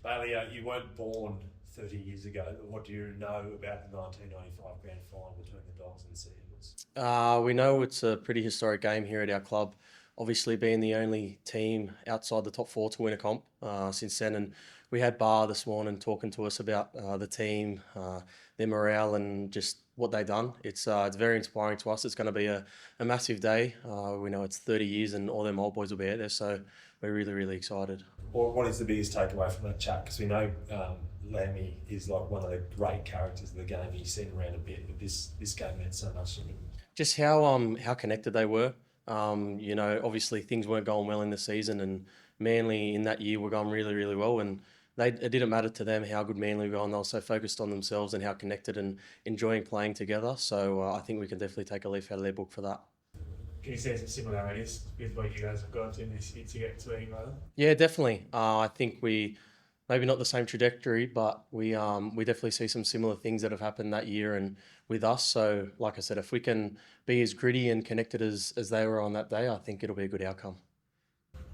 Bailey, you weren't born 30 years ago, but what do you know about the 1995 grand final between the Dogs and the Sea Eagles? We know it's a pretty historic game here at our club. Obviously, being the only team outside the top four to win a comp since then, and we had Bar this morning talking to us about the team, their morale, and just what they've done. It's very inspiring to us. It's going to be a massive day. We know it's 30 years, and all them old boys will be out there, so we're really excited. Or what is the biggest takeaway from that chat? Because we know Lammy is like one of the great characters of the game. He's seen around a bit, but this game meant so much to him. Just how connected they were. Obviously things weren't going well in the season, and Manly in that year were going really well, and it didn't matter to them how good Manly were going. They were so focused on themselves and how connected and enjoying playing together. So I think we can definitely take a leaf out of their book for that. Can you see some similarities with what you guys have gone through this year to get to where you are? Yeah, definitely. I think we maybe not the same trajectory, but we definitely see some similar things that have happened that year and with us. So, like I said, if we can be as gritty and connected as they were on that day, I think it'll be a good outcome.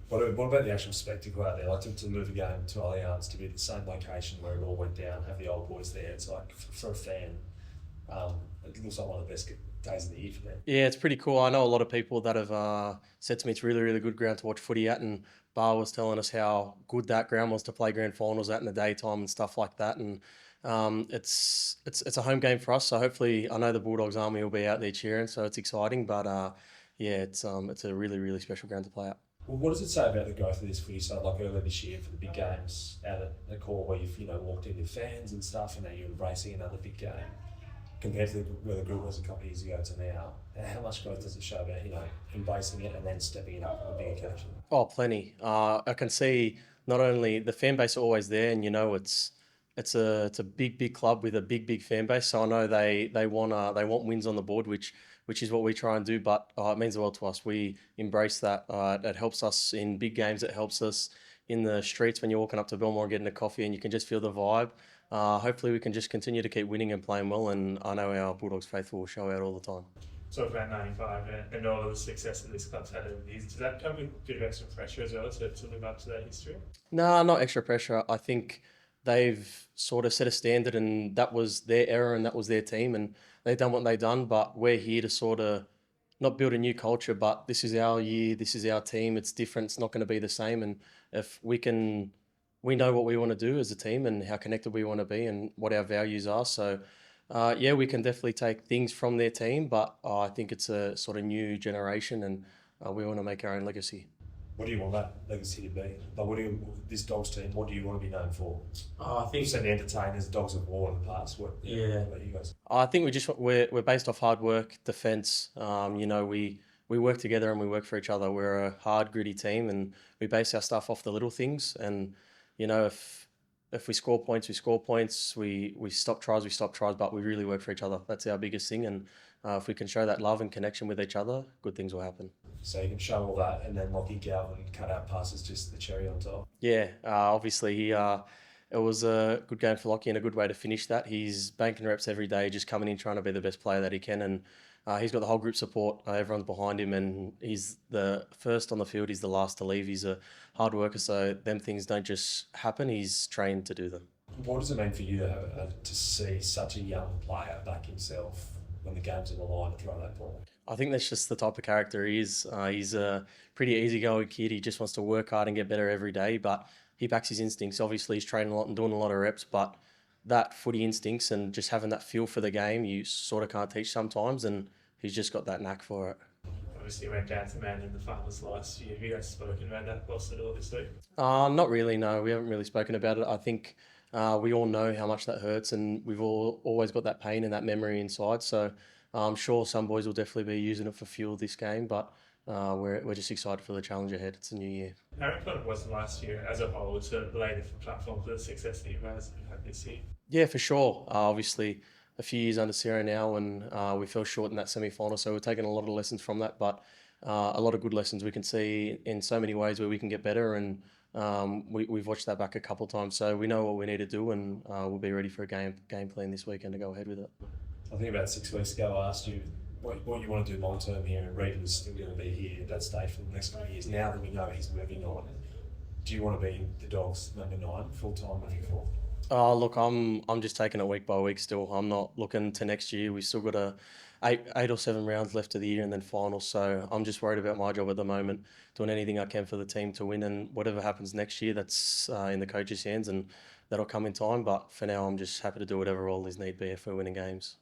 What about the actual spectacle out there? Like to move a game to Allianz, to be at the same location where it all went down, have the old boys there. It's like for a fan, it looks like one of the best days of the year for them. Yeah, it's pretty cool. I know a lot of people that have said to me it's really good ground to watch footy at, and Bar was telling us how good that ground was to play grand finals at in the daytime and stuff like that. And it's a home game for us, so hopefully I know the Bulldogs army will be out there cheering, so it's exciting. But it's a really special ground to play at. Well, what does it say about the growth of this footy side? Like earlier this year for the big games out at the core, where you've walked in with fans and stuff, and now you're embracing another big game compared to where the group was a couple of years ago to now. How much growth does it show about embracing it and then stepping it up on a big occasion? Oh, plenty. I can see not only the fan base are always there, and it's a big club with a big fan base. So I know they want wins on the board, which is what we try and do. But it means the world to us. We embrace that. It helps us in big games. It helps us in the streets when you're walking up to Belmore and getting a coffee, and you can just feel the vibe. Hopefully we can just continue to keep winning and playing well, and I know our Bulldogs faithful will show out all the time. Talk about 95 and all of the success that this club's had over the years. Does that come with a bit of extra pressure as well to live up to that history? No, not extra pressure. I think they've sort of set a standard, and that was their era and that was their team, and they've done what they've done. But we're here to sort of not build a new culture, but this is our year, this is our team. It's different. It's not going to be the same. And if we know what we want to do as a team and how connected we want to be and what our values are. So, we can definitely take things from their team, but I think it's a sort of new generation, and we want to make our own legacy. What do you want that legacy to be? Like, this Dogs team, what do you want to be known for? I think You've said the entertainers, Dogs of War in the past. What about you guys? I think we're based off hard work, defence. We work together and we work for each other. We're a hard, gritty team, and we base our stuff off the little things. And if we score points, we score points. We stop tries, but we really work for each other. That's our biggest thing. And if we can show that love and connection with each other, good things will happen. So you can show all that, and then Locky, Galvin, cut out passes, just the cherry on top. Yeah, obviously it was a good game for Locky and a good way to finish that. He's banking reps every day, just coming in trying to be the best player that he can, and he's got the whole group support. Everyone's behind him, and he's the first on the field. He's the last to leave. He's a hard worker, so them things don't just happen. He's trained to do them. What does it mean for you to see such a young player back himself when the game's in the line to throw that ball? I think that's just the type of character he is. He's a pretty easygoing kid. He just wants to work hard and get better every day, but he backs his instincts. Obviously, he's training a lot and doing a lot of reps, but that footy instincts and just having that feel for the game, you sort of can't teach sometimes, and he's just got that knack for it. Obviously, went down to man in the finals last year. Have you guys spoken about that loss at all this week? Not really, no. We haven't really spoken about it. I think we all know how much that hurts, and we've always got that pain and that memory inside. So I'm sure some boys will definitely be using it for fuel this game, but we're just excited for the challenge ahead. It's a new year. How important was it last year as a whole to lay the platform for the success that you guys have had this year? Yeah, for sure. Obviously, a few years under Sarah now, and we fell short in that semi-final, so we're taking a lot of lessons from that, but a lot of good lessons we can see in so many ways where we can get better, and we've watched that back a couple of times, so we know what we need to do, and we'll be ready for a game plan this weekend to go ahead with it. I think about 6 weeks ago I asked you what you want to do long term here, and Reed was still going to be here at that stage for the next couple of years. Now that we know he's moving on, do you want to be the Dogs number 9 full time moving forward? Look, I'm just taking it week by week still. I'm not looking to next year. We still got eight or 7 rounds left of the year and then finals. So I'm just worried about my job at the moment, doing anything I can for the team to win, and whatever happens next year, that's in the coach's hands, and that'll come in time. But for now, I'm just happy to do whatever role is need be if we're winning games.